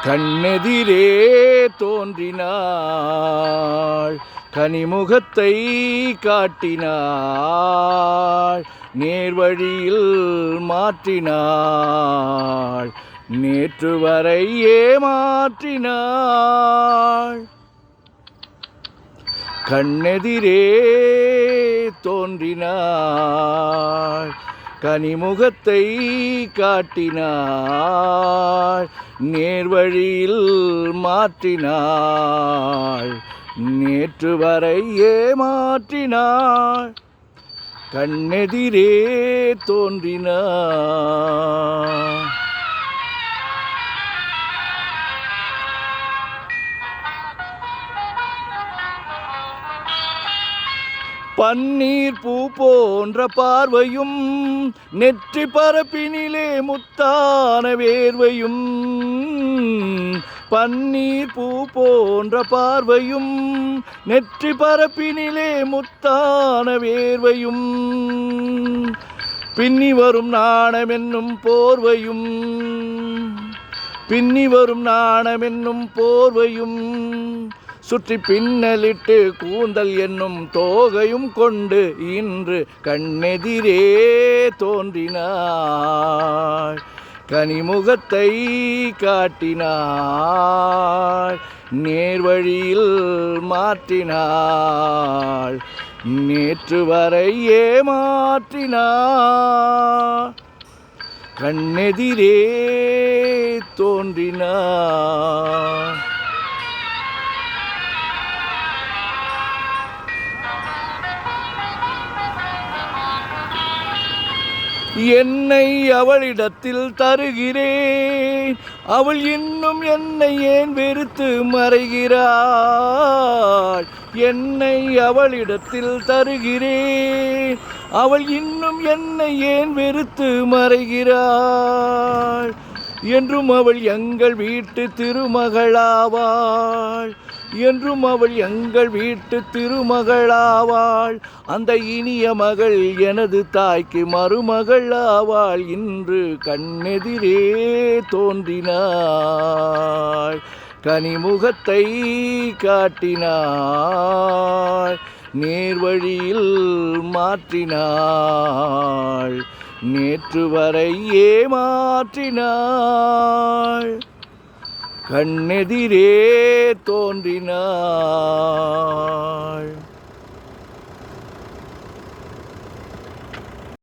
கண்ணெதிரே தோன்றினாள், கனிமுகத்தை காட்டினாள், நேர்வழியில் மாற்றினாள், நேற்று வரை ஏமாற்றினாள். கண்ணெதிரே தோன்றினாள், கனிமுகத்தை காட்டினாள், நேர்வழியில் மாற்றினாள், நேற்று வரை ஏமாற்றினாள். கண்ணெதிரே தோன்றினாள். பன்னீர் பூ போன்ற பார்வையும், நெற்றி பரப்பினிலே முத்தான வேர்வையும். பன்னீர் பூ போன்ற பார்வையும், நெற்றி பரப்பினிலே முத்தான வேர்வையும். பின்னி வரும் நாணமென்னும் போர்வையும், பின்னி வரும் நாணமென்னும் போர்வையும். சுற்றி பின்னலிட்டு கூந்தல் என்னும் தோகையும் கொண்டு இன்று கண்ணெதிரே தோன்றினாள், கனிமுகத்தை காட்டினாள், நேர்வழியில் மாற்றினாள், நேற்று வரை ஏமாற்றினாள். கண்ணெதிரே தோன்றினாள். என்னை அவளிடத்தில் தருகிறேன், அவள் இன்னும் என்னை ஏன் வெறுத்து மறைகிறாள். என்னை அவளிடத்தில் தருகிறேன், அவள் இன்னும் என்னை ஏன் வெறுத்து மறைகிறாள். என்றும் அவள் எங்கள் வீட்டு திருமகளாவாள், என்றும் அவள் எங்கள் வீட்டு திருமகளாவாள். அந்த இனிய மகள் எனது தாய்க்கு மருமகள் ஆவாள். இன்று கண்ணெதிரே தோன்றினாள், கனிமுகத்தை காட்டினாள், நேர்வழியில் மாற்றினாள், நேற்று வரை ஏமாற்றினாள். கண்ணெதிரே தோன்றினாள்.